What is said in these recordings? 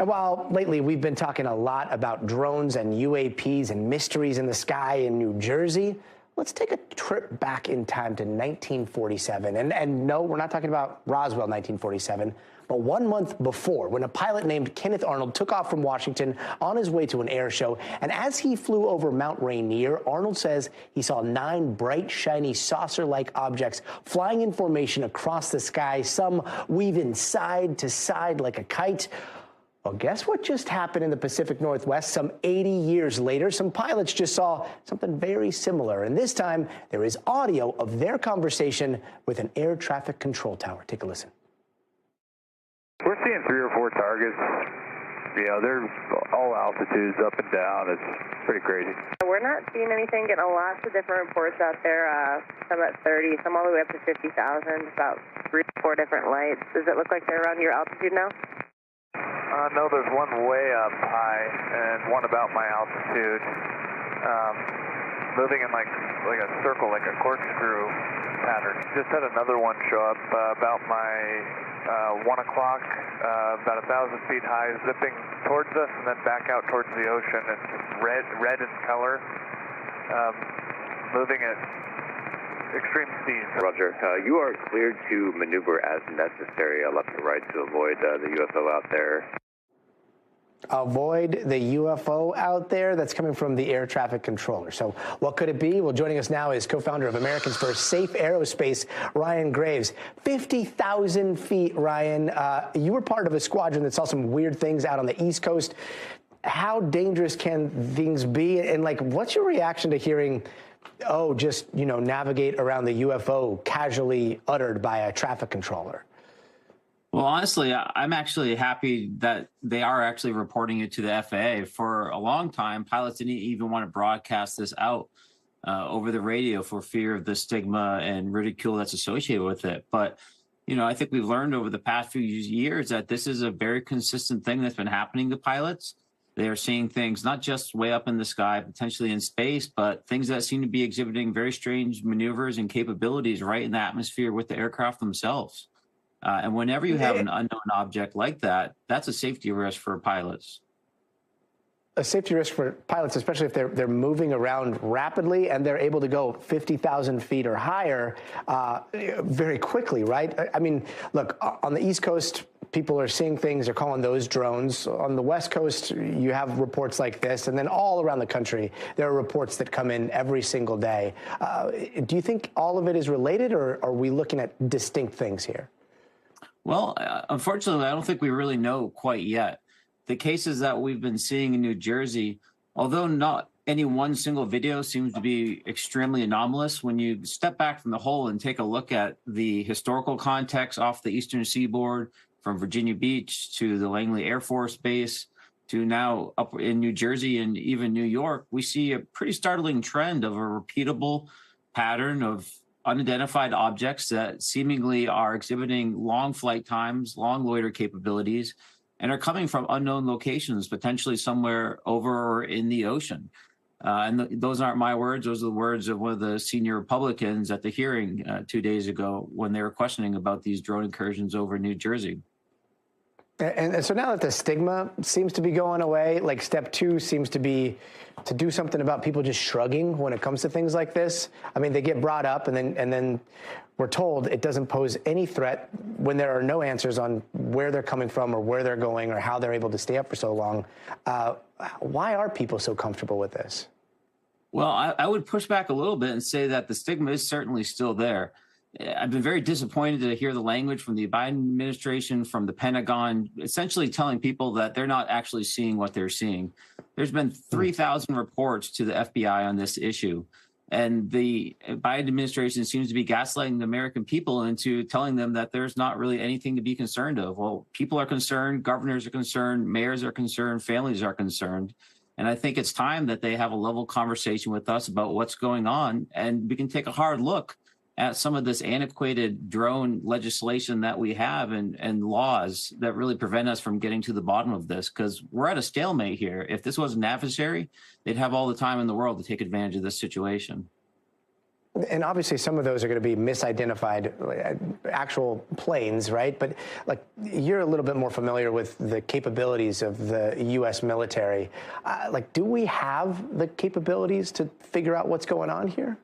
And while lately we've been talking a lot about drones and UAPs and mysteries in the sky in New Jersey, let's take a trip back in time to 1947. And no, we're not talking about Roswell 1947, but 1 month before, when a pilot named Kenneth Arnold took off from Washington on his way to an air show. And as he flew over Mount Rainier, Arnold says he saw 9 bright, shiny, saucer-like objects flying in formation across the sky, some weaving side to side like a kite. Well, guess what just happened in the Pacific Northwest? Some 80 years later, some pilots just saw something very similar. And this time, there is audio of their conversation with an air traffic control tower. Take a listen. We're seeing 3 or 4 targets. You know, they're all altitudes, up and down. It's pretty crazy. We're not seeing anything. Getting lots of different reports out there. Some at 30, some all the way up to 50,000. About 3 or 4 different lights. Does it look like they're around your altitude now? No, there's one way up high and one about my altitude. Moving in like a circle, like a corkscrew pattern. Just had another one show up about my 1 o'clock, about 1,000 feet high, zipping towards us and then back out towards the ocean. It's red in color, moving at extreme speeds. Roger. You are cleared to maneuver as necessary, left and right, to avoid the UFO out there. Avoid the UFO out there? That's coming from the air traffic controller. So what could it be? Well, joining us now is co-founder of America's first Safe Aerospace, Ryan Graves. 50,000 feet, Ryan. You were part of a squadron that saw some weird things out on the East Coast. How dangerous can things be? And like, what's your reaction to hearing, oh, just, you know, navigate around the UFO casually uttered by a traffic controller? Well, honestly, I'm actually happy that they are actually reporting it to the FAA. For a long time, pilots didn't even want to broadcast this out over the radio for fear of the stigma and ridicule that's associated with it. But, you know, I think we've learned over the past few years that this is a very consistent thing that's been happening to pilots. They are seeing things not just way up in the sky, potentially in space, but things that seem to be exhibiting very strange maneuvers and capabilities right in the atmosphere with the aircraft themselves. And whenever you have an unknown object like that, that's a safety risk for pilots. A safety risk for pilots, especially if they're moving around rapidly and they're able to go 50,000 feet or higher very quickly, right? I mean, look, on the East Coast, people are seeing things, they're calling those drones. On the West Coast, you have reports like this. And then all around the country, there are reports that come in every single day. Do you think all of it is related, or are we looking at distinct things here? Well, unfortunately, I don't think we really know quite yet. The cases that we've been seeing in New Jersey, although not any one single video seems to be extremely anomalous, when you step back from the whole and take a look at the historical context off the eastern seaboard, from Virginia Beach to the Langley Air Force Base to now up in New Jersey and even New York, we see a pretty startling trend of a repeatable pattern of unidentified objects that seemingly are exhibiting long flight times, long loiter capabilities, and are coming from unknown locations, potentially somewhere over or in the ocean. And those aren't my words. Those are the words of one of the senior Republicans at the hearing 2 days ago when they were questioning about these drone incursions over New Jersey. And so now that the stigma seems to be going away, like step 2 seems to be to do something about people just shrugging when it comes to things like this. I mean, they get brought up and then we're told it doesn't pose any threat when there are no answers on where they're coming from or where they're going or how they're able to stay up for so long. Why are people so comfortable with this? Well, I would push back a little bit and say that the stigma is certainly still there. I've been very disappointed to hear the language from the Biden administration, from the Pentagon, essentially telling people that they're not actually seeing what they're seeing. There's been 3,000 reports to the FBI on this issue. And the Biden administration seems to be gaslighting the American people into telling them that there's not really anything to be concerned of. Well, people are concerned, governors are concerned, mayors are concerned, families are concerned. And I think it's time that they have a level conversation with us about what's going on, and we can take a hard look at some of this antiquated drone legislation that we have and laws that really prevent us from getting to the bottom of this, because we're at a stalemate here. If this was an adversary, they'd have all the time in the world to take advantage of this situation. And obviously some of those are going to be misidentified actual planes, right? But like you're a little bit more familiar with the capabilities of the U.S. military. Like, do we have the capabilities to figure out what's going on here?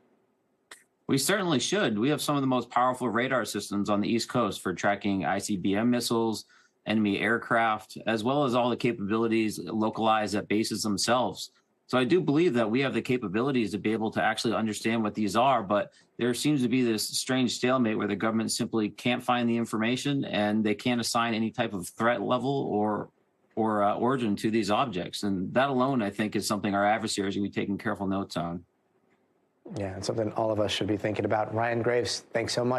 We certainly should. We have some of the most powerful radar systems on the East Coast for tracking ICBM missiles, enemy aircraft, as well as all the capabilities localized at bases themselves. So I do believe that we have the capabilities to be able to actually understand what these are, but there seems to be this strange stalemate where the government simply can't find the information and they can't assign any type of threat level or origin to these objects. And that alone, I think, is something our adversaries will be taking careful notes on. Yeah, it's something all of us should be thinking about. Ryan Graves, thanks so much.